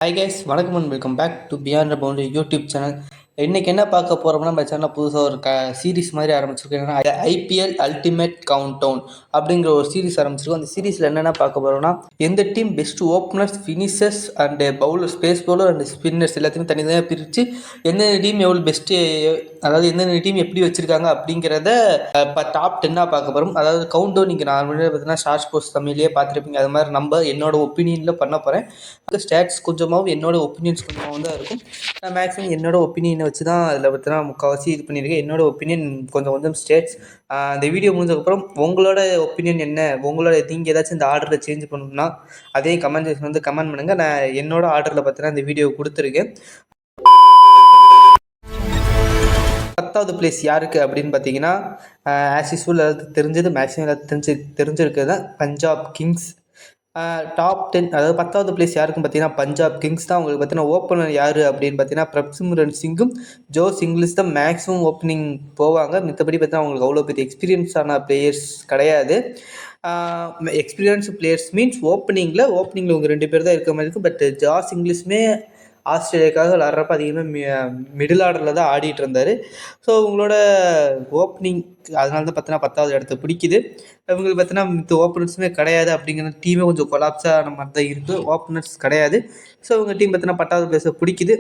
Hi guys, வணக்கம் and welcome back to beyond boundary YouTube channel. இன்றைக்கி என்ன பார்க்க போகிறோம்னா, நம்ம சேனலில் புதுசாக ஒரு சீரிஸ் மாதிரி ஆரம்பிச்சிருக்கோம். என்னன்னா ஐபிஎல் அல்டிமேட் கவுண்ட் டவுன் அப்படிங்கிற ஒரு சீரிஸ் ஆரம்பிச்சிருக்கோம். அந்த சீரிஸில் என்னென்ன பார்க்க போகிறோம்னா, எந்த team best openers, finishers and bowler, space bowler and spinners எல்லாத்தையும் தனித்தனியாக பிரித்து எந்தெந்த டீம் எவ்வளோ பெஸ்ட்டு, அதாவது எந்தெந்த டீம் எப்படி வச்சுருக்காங்க அப்படிங்கிறத இப்போ டாப் 10 பார்க்க போகிறோம். அதாவது கவுண்ட் டவுன் நீங்கள் நார்மலாக பார்த்தீங்கன்னா ஸ்டார் ஸ்போர்ட்ஸ் தமிழ்லேயே பார்த்துருப்பீங்க. அது மாதிரி நம்ம என்னோட ஒப்பீனியனில் பண்ண போகிறேன். ஸ்டாட்ஸ் கொஞ்சமாகவும் என்னோட ஒப்பீனியன்ஸ் கொஞ்சமாகவும் தான் இருக்கும். நான் மேக்ஸிமம் என்னோட ஒப்பீனியனை வச்சு தான் அதில் பார்த்தீங்கன்னா முக்கால்வாசி இது பண்ணியிருக்கேன். என்னோட ஒப்பீனியன் கொஞ்சம் ஸ்டேட்ஸ். இந்த வீடியோ முடிஞ்சதுக்கப்புறம் உங்களோட ஒப்பீனியன் என்ன, உங்களோட நீங்கள் ஏதாச்சும் இந்த ஆர்டரில் சேஞ்ச் பண்ணணும்னா அதே கமெண்ட் செக்ஷன் கமெண்ட் பண்ணுங்கள். நான் என்னோட ஆர்டரில் பார்த்தீங்கன்னா இந்த வீடியோ கொடுத்துருக்கேன். 10வது பிளேஸ் யாருக்கு அப்படின்னு பார்த்தீங்கன்னா, ஆஸ் யூஸ்வல் எல்லாத்துக்கும் தெரிஞ்சது, மேக்ஸிமம் எல்லாத்துக்கும் தெரிஞ்சிருக்கிறது தான் பஞ்சாப் கிங்ஸ். டாப் 10, அதாவது 10வது பிளேஸ் யாருக்குன்னு பார்த்தீங்கன்னா பஞ்சாப் கிங்ஸ் தான். உங்களுக்கு பார்த்தீங்கன்னா ஓப்பனர் யார் அப்படின்னு பார்த்தீங்கன்னா பிரப்சிம்ரன் சிங்கும் ஜோஸ் இங்கிலீஷ் தான் மேக்ஸிமம் ஓப்பனிங் போவாங்க. மற்றபடி பார்த்தீங்கன்னா அவங்களுக்கு அவ்வளோ பெரிய எக்ஸ்பீரியன்ஸான பிளேயர்ஸ் கிடையாது. எக்ஸ்பீரியன்ஸ் பிளேயர்ஸ் மீன்ஸ் ஓப்பனிங்கில் இவங்க 2 பேர் தான் இருக்க மாதிரி இருக்கும். பட் ஜாஸ் இங்கிலீஷுமே ஆஸ்திரேலியாவுக்காக விளாட்றப்ப அதிகமாக மிடில் ஆர்டரில் தான் ஆடிட்டு இருந்தார். ஸோ உங்களோட ஓப்பனிங் அதனால தான் பார்த்தீங்கன்னா 10வது இடத்த பிடிக்குது. இவங்களுக்கு பார்த்தீங்கன்னா இந்த ஓப்பனர்ஸுமே கிடையாது அப்படிங்கிற டீமே கொஞ்சம் கொலாப்ஸான மாதிரி தான் இருக்குது. ஓப்பனர்ஸ் கிடையாது. ஸோ இவங்க டீம் பார்த்தீங்கன்னா 10வது பிளேஸை பிடிக்குது.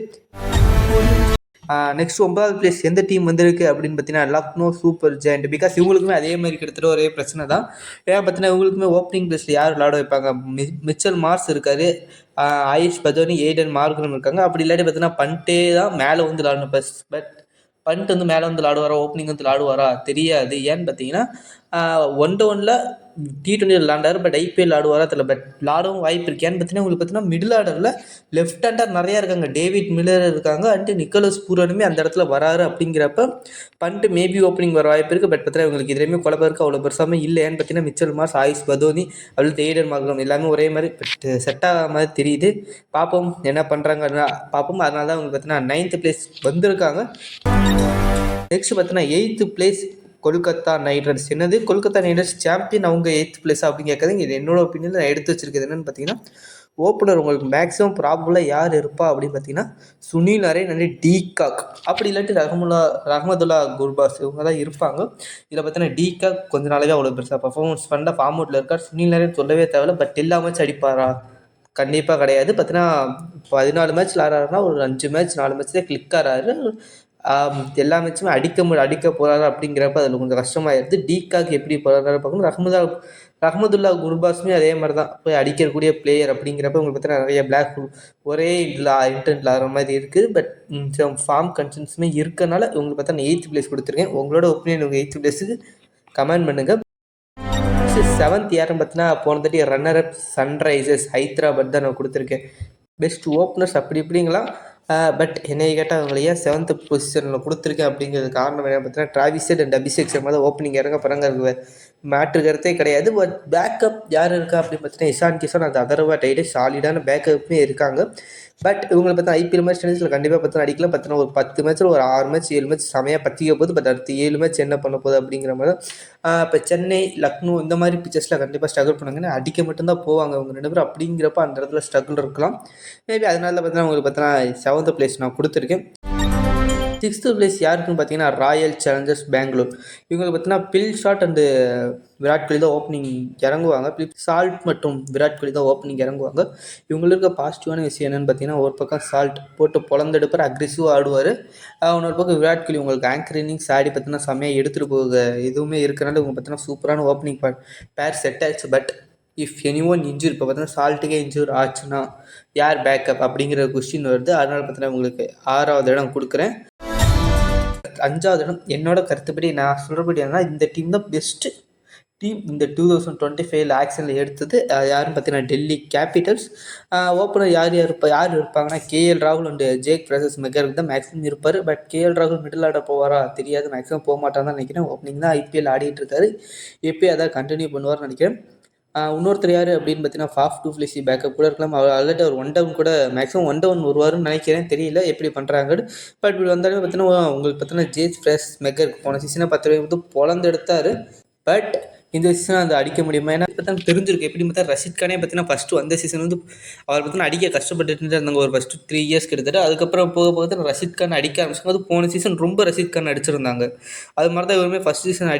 நெக்ஸ்ட் 9வது பிளேஸ் எந்த டீம் வந்திருக்கு அப்படின்னு பார்த்தீங்கன்னா லக்னோ சூப்பர் ஜெயண்ட். பிகாஸ் இவங்களுக்குமே அதே மாதிரி கிட்டத்தட்ட ஒரே பிரச்சனை தான். ஏன்னா பார்த்தீங்கன்னா இவங்களுக்குமே ஓப்பனிங் பிளேஸில் யார் விளாட வைப்பாங்க, மிச்சல் மார்ஸ் இருக்கார், ஆயுஷ் பதோனி, ஏடன் மார்கனம் இருக்காங்க. அப்படி இல்லாட்டி பார்த்தீங்கன்னா பண்டே தான் மேலே வந்து விளாடணும். பட் பண்ட் வந்து மேலே வந்து விளாடுவாரா, ஓப்பனிங் வந்து விளாடுவாரா தெரியாது. ஏன்னு பார்த்தீங்கன்னா 1-1ல் T20 விளாண்டார். பட் ஐபிஎல் ஆடுவாரா தெரியல. பட் விளாடவும் வாய்ப்பு இருக்கு. ஏன்னு பார்த்தீங்கன்னா உங்களுக்கு பார்த்தீங்கன்னா மிடில் ஆர்டரில் லெஃப்ட் ஹேண்டர் நிறையா இருக்காங்க. டேவிட் மில்லர் இருக்காங்க, அண்ட் நிக்கோலஸ் பூரனுமே அந்த இடத்துல வராரு. அப்படிங்கிறப்ப பண்ட் மேபி ஓப்பனிங் வர வாய்ப்பு இருக்குது. பட் பார்த்தீங்கன்னா உங்களுக்கு இதுலேயுமே குழப்பம் இருக்குது, அவ்வளோ பெருசாமல் இல்லை. ஏன்னு பார்த்தீங்கன்னா மிச்சல் மார்ஸ், ஆயுஷ் பதோனி, அப்படி ஏடன் மார்கனம் எல்லாமே ஒரே மாதிரி பட் செட் ஆகாத மாதிரி தெரியுது. பார்ப்போம் என்ன பண்ணுறாங்கன்னா பார்ப்போம். அதனால தான் உங்களுக்கு பார்த்தீங்கன்னா 9th பிளேஸ் வந்திருக்காங்க. நெக்ஸ்ட் பார்த்தீங்கன்னா 8th place Kolkata night Riders. என்னது கொல்கத்தா நைட் ரைடர்ஸ் சாம்பியன், அவங்க 8th பிளேஸ் அப்படின்னு கேட்காதீங்க. இது என்னோட ஒப்பீனியன் நான் எடுத்து வச்சிருக்கிறது. என்னென்னு பார்த்தீங்கன்னா ஓப்பனர் உங்களுக்கு மேக்ஸிமம் ப்ராபபிளாக யார் இருப்பா அப்படின்னு பார்த்தீங்கன்னா சுனில் நரேன் அண்ட் டீகாக், அப்படி இல்லாட்டி ரஹமதுல்லா குர்பாஸ், இவங்க தான் இருப்பாங்க. இதில் பார்த்தீங்கன்னா டீகாக் கொஞ்ச நாளாகவே அவ்வளோ பெருசாக பர்ஃபார்மன்ஸ் பண்ண ஃபார்ம் அவுட்டில் இருக்கார். சுனில் நரேன் சொல்லவே தேவையில்ல. பட் எல்லா மேட்ச் அடிப்பாரா, கண்டிப்பாக கிடையாது. பார்த்தீங்கன்னா 14 மேட்ச் விளாட்றாருன்னா ஒரு 5 மேட்ச் 4 மேட்ச்லேயே கிளிக் ஆகிறாரு. எல்லா மேட்சுமே அடிக்க போகிறாரு. அப்படிங்கிறப்ப அதில் கொஞ்சம் கஷ்டமாயிருது. டீகாக் எப்படி போகிறாரு பார்க்கணும். ரஹமதுல்லா குர்பாஸுமே அதே மாதிரி தான் போய் அடிக்கக்கூடிய பிளேயர். அப்படிங்கிறப்ப உங்களுக்கு பார்த்தீங்கன்னா நிறைய பிளாக் ஒரே இன்டென்ட்டில் ஆகிற மாதிரி இருக்குது. பட் ஃபார்ம் கன்சன்ஸுமே இருக்கனால உங்களுக்கு பார்த்தா 8th பிளேஸ் கொடுத்துருக்கேன். உங்களோட ஒப்பீனியன் உங்கள் 8th பிளேஸுக்கு கமெண்ட் பண்ணுங்கள். 7th யாருன்னு பார்த்தீங்கன்னா போன தட்டி ரன்னர் அப் சன்ரைசர்ஸ் ஹைதராபாத் தான் நான் கொடுத்துருக்கேன். பெஸ்ட் ஓப்பனர்ஸ் அப்படி இப்படிங்களா. பட் என்னை கேட்டால் அவங்களை ஏன் 7th பொசிஷனில் கொடுத்துருக்கேன் அப்படிங்கிறது காரணம் என்ன பார்த்தீங்கன்னா Travis head and Abhishek Sharma தான் ஓப்பனிங் இறங்க போகிறாங்க. மேட்ருக்கிறதே கிடையாது. பட் பேக்கப் யார் இருக்கா அப்படின்னு பார்த்தீங்கன்னா இஷான் கிஷான், அந்த அதர்வா டைடே சாலிடான பேக்கப்புமே இருக்காங்க. பட் இவங்களை பார்த்தா ஐபிஎல் மேட்ச் டென்னிஸில் கண்டிப்பாக பார்த்தா அடிக்கலாம். பார்த்தீங்கன்னா ஒரு 10 மேட்ச்சில் ஒரு 6 மேட்ச் 7 மேட்ச் செமையாக பற்றிக்க போகுது. பட் அடுத்து 7 மேட்ச் என்ன பண்ண போகுது அப்படிங்கிற மாதிரி தான். இப்போ சென்னை, லக்னோ இந்த மாதிரி பிச்சர்ஸில் கண்டிப்பாக ஸ்ட்ரகிள் பண்ணுங்கன்னா அடிக்க மட்டும்தான் போவாங்க அவங்க 2 பேரும். அப்படிங்கிறப்ப அந்த இடத்துல ஸ்ட்ரகிள் இருக்கலாம். மேபி அதனால பார்த்தீங்கன்னா உங்களுக்கு பார்த்தீங்கன்னா 7th பிளேஸ் நான் கொடுத்துருக்கேன். 6th பிளேஸ் யாருக்குன்னு பார்த்தீங்கன்னா ராயல் சேலஞ்சர்ஸ் பெங்களூர். இவங்களுக்கு பார்த்தீங்கன்னா bill shot and Virat Kohli தான் ஓப்பனிங் இறங்குவாங்க. சால்ட் மற்றும் விராட் கோலி தான் ஓப்பனிங் இறங்குவாங்க. இவங்களுக்கு இருக்க பாசிட்டிவான விஷயம் என்னென்னு பார்த்தீங்கன்னா ஒரு பக்கம் சால்ட் போட்டு பொழந்தெடுப்பார், அக்ரெசிவாக ஆடுவார். இன்னொரு பக்கம் விராட் கோலி உங்களுக்கு ஆங்கர் இன்னிங்ஸ் ஆடி பார்த்தீங்கன்னா செம்மையாக எடுத்துகிட்டு போக எதுவுமே இருக்கிறனால இவங்க பார்த்தீங்கன்னா சூப்பரான ஓப்பனிங் பேர் செட் ஆயிடுச்சு. But if any one injure, இப்போ பார்த்தீங்கன்னா சால்ட்டுக்கே இன்ஜூர் ஆச்சுன்னா யார் பேக்கப் அப்படிங்கிற கொஸ்டின் வருது. அதனால் பார்த்தீங்கன்னா உங்களுக்கு 6வது இடம் கொடுக்குறேன். 5வது இடம் என்னோட கருத்துப்படி நான் சொல்கிறபடி என்னன்னா இந்த டீம் தான் பெஸ்ட்டு டீம் இந்த 2025 ஆக்ஷனில் எடுத்தது. யாருன்னு பார்த்தீங்கன்னா டெல்லி கேபிட்டல்ஸ். ஓப்பனர் யார் இருப்பாங்கன்னா கேஎல் ராகுல் அண்டு ஜேக் பிரசஸ் மெகர் தான் மேக்ஸிமம் இருப்பார். பட் கேஎல் ராகுல் மிடில் ஆட போவாரா தெரியாது, மேக்ஸிமம் போக மாட்டான்னு தான் நினைக்கிறேன். ஓப்பனிங் தான் ஐபிஎல் ஆடிட்டு இருக்காரு. எப்பயும் அதான் கண்டினியூ பண்ணுவார்னு நினைக்கிறேன். இன்னொருத்தர் யார் அப்படின்னு பார்த்தீங்கன்னா ஃபாஃப் டூ ஃபிளிசி பேக்கப் கூட இருக்கலாம். அவர் ஆல்ரெடி அவர் 1 டவுன் கூட மேக்ஸிமம் 1 டவுன் வருவாருன்னு நினைக்கிறேன், தெரியல எப்படி பண்ணுறாங்கன்னு. பட் இப்படி வந்தாலும் பார்த்தீங்கன்னா உங்களுக்கு பார்த்தீங்கன்னா ஜேக் பிரசஸ் மெகர் போன சீசனை 10 வந்து பொழந்து எடுத்தார். பட் இந்த சீசன் அது அடிக்க முடியுமா? ஏன்னா இப்போ தான் தெரிஞ்சிருக்கு. எப்படி பார்த்தா ரஷீத் கானே பார்த்தீங்கன்னா ஃபஸ்ட்டு வந்த சீசன் வந்து அவர் பார்த்தீங்கன்னா அடிக்க கஷ்டப்பட்டுட்டு இருந்தாங்க ஒரு ஃபஸ்ட்டு 3 இயர்ஸ் கிட்டத்தட்ட. அதுக்கப்புறம் போக போக தான் ரஷீத் கான் அடிக்க ஆரம்பிச்சும்போது போன சீசன் ரொம்ப ரஷீத் கான் அடிச்சிருந்தாங்க. அது மாதிரி தான் இவருமே ஃபஸ்ட் சீசன்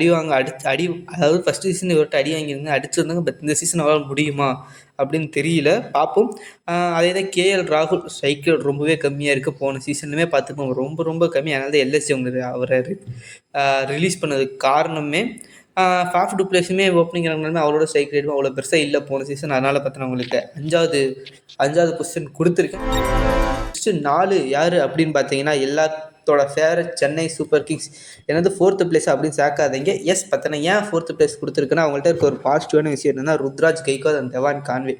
அதாவது ஃபஸ்ட் சீசன் இவர்கிட்ட அடி வாங்கியிருந்தாங்க அடிச்சிருந்தாங்க. பட் இந்த சீசன் அவரால் முடியுமா அப்படின்னு தெரியல, பார்ப்போம். அதே தான் கேஎல் ராகுல் ஸ்ட்ரைக் ரொம்பவே கம்மியாக இருக்குது. போன சீசனுமே பார்த்துக்கோங்க ரொம்ப ரொம்ப கம்மி. அதனால தான் எல்எஸ்ஜி அவங்க அவரை ரிலீஸ் பண்ணதுக்கு காரணமே ஃபாஃப் டு பிளேஸுமே ஓப்பனிங் இறங்கினாலுமே அவரோட ஸ்ட்ரைக் ரேட்டும் அவ்வளோ பெருசாக இல்லை போன சீசன். அதனால் பார்த்தீங்கன்னா உங்களுக்கு அஞ்சாவது பொசிஷன் கொடுத்துருக்கேன். நெக்ஸ்ட்டு 4 யார் அப்படின்னு பார்த்தீங்கன்னா எல்லாத்தோட ஃபேவரட் சென்னை சூப்பர் கிங்ஸ். எனது 4th பிளேஸ் அப்படின்னு சேர்க்காதீங்க. எஸ் பார்த்தீங்கன்னா ஏன் 4th பிளேஸ் கொடுத்துருக்குன்னா அவங்கள்ட்ட இருக்க ஒரு பாசிட்டிவான விஷயம் என்னன்னா Ruturaj Gaikwad and Dhawan Conway.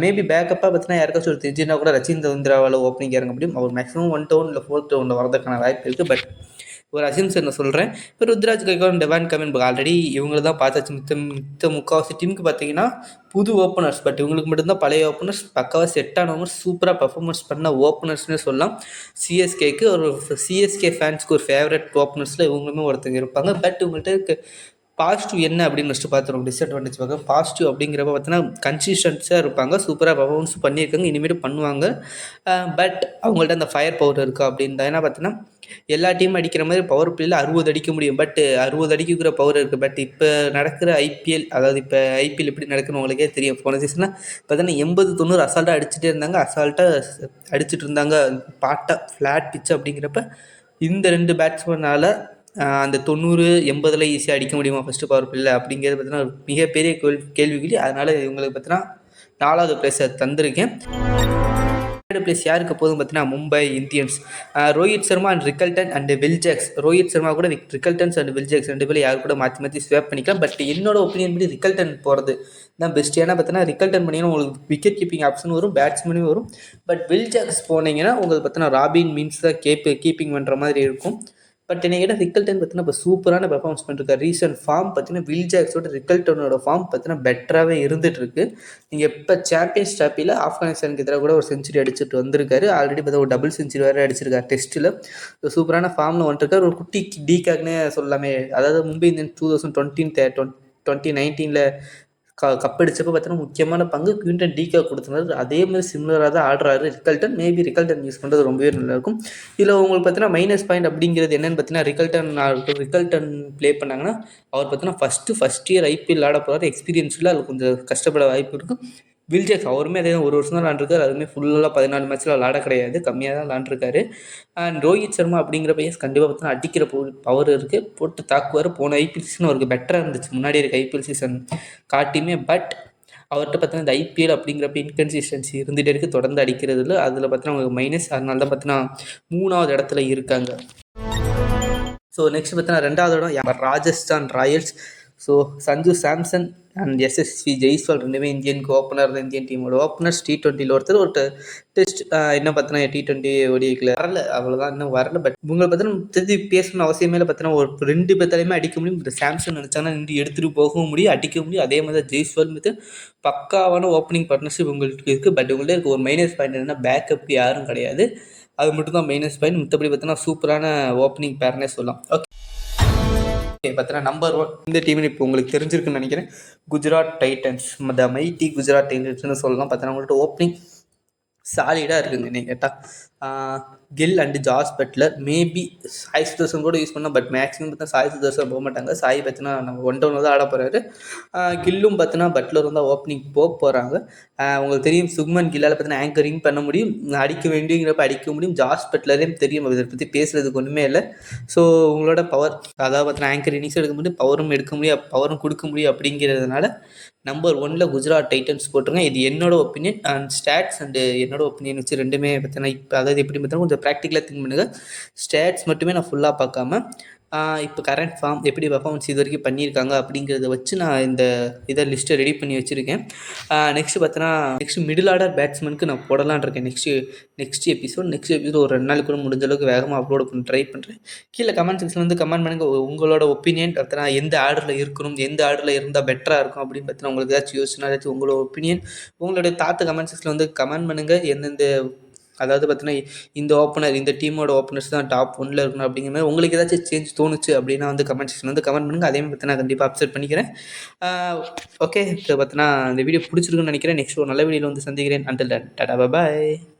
Maybe பேக்கப்பாக பார்த்தீங்கன்னா யாருக்காச்சும் ஒரு தெரிஞ்சுன்னா கூட ரச்சின் ரவீந்திராவால் ஓப்பனிங் இறங்க முடியும். அவர் மேக்ஸிமம் 1 டவுன் இல்லை 4th ரவுண்டில் வரதுக்கான வாய்ப்பு இருக்குது. பட் ஒரு அசிம்சன் நான் சொல்கிறேன். இப்போ Ruturaj Gaikwad Devon come in already இவங்கள தான் பார்த்தாச்சு. மித்த முக்கால்வாசி டீமுக்கு பார்த்தீங்கன்னா புது ஓப்பனர்ஸ். பட் இவங்களுக்கு மட்டும்தான் பழைய ஓப்பனர்ஸ் பக்காவாக செட் ஆனவங்க சூப்பராக பர்ஃபார்மன்ஸ் பண்ண ஓப்பனர்ஸ்னே சொல்லலாம். சிஎஸ்கேக்கு ஒரு சிஎஸ்கே ஃபேன்ஸ்க்கு ஒரு ஃபேவரட் ஓப்பனர்ஸில் இவங்களுமே ஒருத்தங்க இருப்பாங்க. பட் இவங்கள்ட்ட இருக்க பாசிட்டிவ் என்ன அப்படின்னு ஃபஸ்ட்டு பார்த்துருவோம். டிஸ்அட்வான்டேஜ் பார்க்க பாசிட்டிவ் அப்படிங்கிறப்ப பார்த்தீங்கன்னா கன்சிஸ்டன்ஸாக இருப்பாங்க, சூப்பராக பர்ஃபார்மன்ஸ் பண்ணியிருக்காங்க, இனிமேட்டு பண்ணுவாங்க. பட் அவங்கள்ட்ட அந்த ஃபயர் பவர் இருக்கா அப்படின்னு தான். ஏன்னா பார்த்தீங்கன்னா எல்லா டீமும் அடிக்கிற மாதிரி பவர் பிளேயில் 60 அடிக்க முடியும். பட் 60 அடிக்கிற பவர் இருக்குது. பட் இப்போ நடக்கிற ஐபிஎல், அதாவது இப்போ ஐபிஎல் எப்படி நடக்குன்னு உங்களுக்கே தெரியும். போன சீசனில் பார்த்தீங்கன்னா 80-90 அசால்ட்டாக அடிச்சுட்டே இருந்தாங்க. அசால்ட்டாக அடிச்சுட்டு இருந்தாங்க பாட்டாக ஃப்ளாட் பிச்சு. அப்படிங்கிறப்ப இந்த 2 பேட்ஸ்மேனால் அந்த 90-80 ஈஸியாக அடிக்க முடியுமா ஃபஸ்ட்டு பவர் பிளேயில் அப்படிங்கிறது பார்த்தீங்கன்னா ஒரு மிகப்பெரிய கேள்விக்குறி. அதனால் இவங்களுக்கு பார்த்தீங்கன்னா 4வது பிளேஸை தந்திருக்கேன். 3rd பிளேஸ் யாருக்கு போதும் பார்த்தீங்கன்னா Mumbai Indians. Rohit Sharma and Rickelton and Will Jacks. Rohit Sharma கூட ரிக்கல்டன்ஸ் அண்ட் வில் ஜாக்ஸ் 2 பேரும் யாரு கூட மாற்றி ஸ்வாப் பண்ணிக்கலாம். பட் என்னோட ஒப்பீனியன் படி ரிக்கல்டன் போகிறது தான் பெஸ்ட். ஏன்னா பார்த்தீங்கன்னா ரிக்கல்டன் பண்ணிங்கன்னா உங்களுக்கு விக்கெட் கீப்பிங் ஆப்ஷன் வரும், பேட்ஸ்மேனும் வரும். பட் வில் ஜாக்ஸ் போனீங்கன்னா உங்களுக்கு பார்த்தீங்கன்னா ராபின் மீன்ஸ் தான் கீப்பிங் பண்ணுற மாதிரி இருக்கும். பட் என்னை கேட்டால் ரிக்கல்டன் பார்த்தீங்கன்னா இப்போ சூப்பரான பெர்ஃபார்மன்ஸ் பண்ணிருக்காரு. ரீசன்ட் ஃபார்ம் பார்த்தீங்கன்னா வில் ஜாக்ஸோட ரிக்கல்டனோட ஃபார்ம் பார்த்தீங்கன்னா பெட்டராகவே இருந்துகிட்ருக்கு. நீங்கள் இப்போ சாம்பியன்ஸ் டிராஃபியில் ஆப்கானிஸ்தானுக்கு எதிராக கூட ஒரு செஞ்சுரி அடிச்சுட்டு வந்திருக்காரு. ஆல்ரெடி பார்த்தா ஒரு டபுள் செஞ்சுரி வேறு அடிச்சிருக்காரு டெஸ்ட்டில். ஸோ சூப்பரான ஃபார்மில் வந்துருக்காரு. ஒரு குட்டி டீகாக்னே சொல்லலாமே. அதாவது மும்பை இந்தியன்ஸ் 2019 கப் அடிச்சப்போ பார்த்தீங்கன்னா முக்கியமான பங்கு குவிண்டன் டீகா கொடுத்துருந்தாரு. அதே மாதிரி சிமிலராக தான் ஆடுறாரு ரிக்கல்டன். மேபி ரிக்கல்டன் யூஸ் பண்ணுறது ரொம்பவே நல்லாயிருக்கும். இதில் உங்களுக்கு பார்த்தீங்கன்னா மைனஸ் பாயிண்ட் அப்படிங்கிறது என்னென்னு பார்த்தீங்கன்னா ரிக்கல்டன் ப்ளே பண்ணாங்கன்னா அவர் பார்த்தீங்கன்னா ஃபஸ்ட் இயர் ஐபிஎல் ஆட போகிறாரு. எக்ஸ்பீரியன்ஸில் அது கொஞ்சம் கஷ்டப்பட வாய்ப்பு இருக்கும். வில் ஜாக்ஸ் அவருமே அதே ஒரு வருஷம் தான் விளாண்டுருக்காரு. அதுவுமே ஃபுல்லாக 14 மேட்ச்சில் விளாட கிடையாது, கம்மியாக தான் விளாண்டுருக்காரு. அண்ட் ரோஹித் சர்மா அப்படிங்கிற பையன் கண்டிப்பாக பார்த்தீங்கன்னா அடிக்கிற பவர் இருக்குது, போட்டு தாக்குவார். போன ஐபிஎல் சீசன் அவருக்கு பெட்டராக இருந்துச்சு முன்னாடி இருக்க ஐபிஎல் சீசன் காட்டியுமே. பட் அவர்கிட்ட பார்த்தீங்கன்னா இந்த ஐபிஎல் அப்படிங்கிறப்ப இன்கன்சிஸ்டன்சி இருந்துகிட்டே இருக்குது, தொடர்ந்து அடிக்கிறதுல. அதில் பார்த்தீங்கன்னா அவங்களுக்கு மைனஸ். அதனால தான் பார்த்தீங்கன்னா 3வது இடத்துல இருக்காங்க. ஸோ நெக்ஸ்ட் பார்த்தீங்கன்னா 2வது இடம் Rajasthan Royals. So Sanju Samson and Yashasvi Jaiswal 2 இந்தியனுக்கு ஓப்பனர். இந்தியன் டீமோட ஓப்பனர்ஸ். T20 ஒருத்தர் ஒரு டெஸ்ட் என்ன பார்த்தீங்கன்னா T20 ஓடிஐக்கில் வரல, அவ்வளோதான், இன்னும் வரல. பட் இவங்களை பார்த்தீங்கன்னா திருப்பி பேசணும்னு அவசியமே இல்லை. பார்த்தீங்கன்னா ஒரு 2 பேர்த்தாலையுமே அடிக்க முடியும். இந்த சாம்சன் நினச்சாங்கன்னா நின்று எடுத்துகிட்டு போகவும் முடியும், அடிக்க முடியும். அதே மாதிரி தான் ஜெய்ஸ்வால் மீது பக்காவான ஓப்பனிங் பார்ட்னர்ஷிப் உங்களுக்கு இருக்குது. பட் உங்கள்கிட்ட இருக்க ஒரு மைனஸ் பாயிண்ட் என்னென்னா பேக்கப் யாரும் கிடையாது. அது மட்டும் தான் மைனஸ் பாயிண்ட். மற்றபடி பார்த்தீங்கன்னா சூப்பரான ஓப்பனிங் பேர்னே சொல்லலாம். ஓகே பார்த்தீங்கன்னா நம்பர் 1 இந்த டீம் இப்போ உங்களுக்கு தெரிஞ்சிருக்குன்னு நினைக்கிறேன். Gujarat Titans, the mighty Gujarat டைட்டன்ஸ்னு சொல்லலாம். பார்த்தீங்கன்னா உங்கள்கிட்ட ஓப்பனிங் சாலிடாக இருக்குங்க. நீங்கள் கேட்டால் Gill and Jos Buttler, maybe Sai Sudharsan கூட யூஸ் பண்ணால். பட் மேக்ஸிமம் பார்த்தா சாய் சுதர்சன் போக மாட்டாங்க. சாய் பார்த்தீங்கன்னா நம்ம 1 டவுனில் தான் ஆட போகிறாரு. கில்லும் பார்த்தீங்கன்னா பட்லர் தான் ஓப்பனிங் போகிறாங்க. உங்களுக்கு தெரியும் சுக்மன் கில்லால் பார்த்தீங்கன்னா ஆங்கரிங் பண்ண முடியும், அடிக்க வேண்டியங்கிறப்ப அடிக்க முடியும். ஜாஸ் பட்லரையும் தெரியும், இதை பற்றி பேசுகிறதுக்கு ஒன்றுமே இல்லை. ஸோ உங்களோட பவர், அதாவது பார்த்தீங்கன்னா ஆங்கர் இன்னிங்ஸ் எடுக்க முடியும், பவரும் எடுக்க முடியும், பவரும் கொடுக்க முடியும். அப்படிங்கிறதுனால நம்பர் 1ல் குஜராத் டைட்டன்ஸ் போட்டுருங்க. இது என்னோட ஒப்பீனியன் அண்ட் ஸ்டாட்ஸ் அண்டு என்னோட ஒப்பீனியன் வச்சு ரெண்டுமே பார்த்தீங்கன்னா இப்போ அதாவது எப்படி பார்த்தீங்கன்னா கொஞ்சம் ப்ராக்டிக்கலாக திங்க் பண்ணுங்கள். ஸ்டாட்ஸ் மட்டுமே நான் ஃபுல்லாக பார்க்காம இப்போ கரண்ட் ஃபார்ம் எப்படி பர்ஃபார்மன்ஸ் இது வரைக்கும் பண்ணியிருக்காங்க அப்படிங்கிறத வச்சு நான் இந்த இதை லிஸ்ட்டை ரெடி பண்ணி வச்சுருக்கேன். நெக்ஸ்ட்டு பார்த்தீங்கன்னா நெக்ஸ்ட் மிடில் ஆர்டர் பேட்ஸ்மேனுக்கு நான் போடலான் இருக்கேன். நெக்ஸ்ட் எபிசோட் ஒரு 2 நாள் கூட முடிஞ்ச அளவுக்கு வேகமாக அப்லோட் பண்ண ட்ரை பண்ணுறேன். கீழே கமெண்ட் செக்ஷனில் வந்து கமெண்ட் பண்ணுங்கள் உங்களோட ஒப்பீனியன். பார்த்தீங்கன்னா எந்த ஆர்டரில் இருக்கணும், எந்த ஆர்டரில் இருந்தால் பெட்டராக இருக்கும் அப்படின்னு பார்த்தீங்கன்னா உங்களுக்கு ஏதாச்சும் யோசிச்சுனா ஏதாச்சும் உங்களோட ஒப்பீனியன், உங்களுடைய தாத்து கமெண்ட் செக்ஷனில் வந்து கமெண்ட் பண்ணுங்கள். எந்தெந்த அதாவது பார்த்தீங்கன்னா, இந்த ஓப்பனர் இந்த டீமோட ஓப்பனர்ஸ் தான் டாப் 1ல இருக்கணும் அப்படிங்கிற மாதிரி உங்களுக்கு ஏதாச்சும் சேஞ்ச் தோணுச்சு அப்படின்னா வந்து கமெண்ட் செக்ஷன் வந்து கமெண்ட் பண்ணுங்கள். அதே மாதிரி பார்த்தீங்கன்னா கண்டிப்பாக அப்செட் பண்ணிக்கிறேன். ஓகே. இப்போ பார்த்தீங்கன்னா இந்த வீடியோ பிடிச்சிருக்குன்னு நினைக்கிறேன். நெக்ஸ்ட் ஒரு நல்ல வீடியோவில் வந்து சந்திக்கிறேன். அன்டில் தென் டாடா பாய்.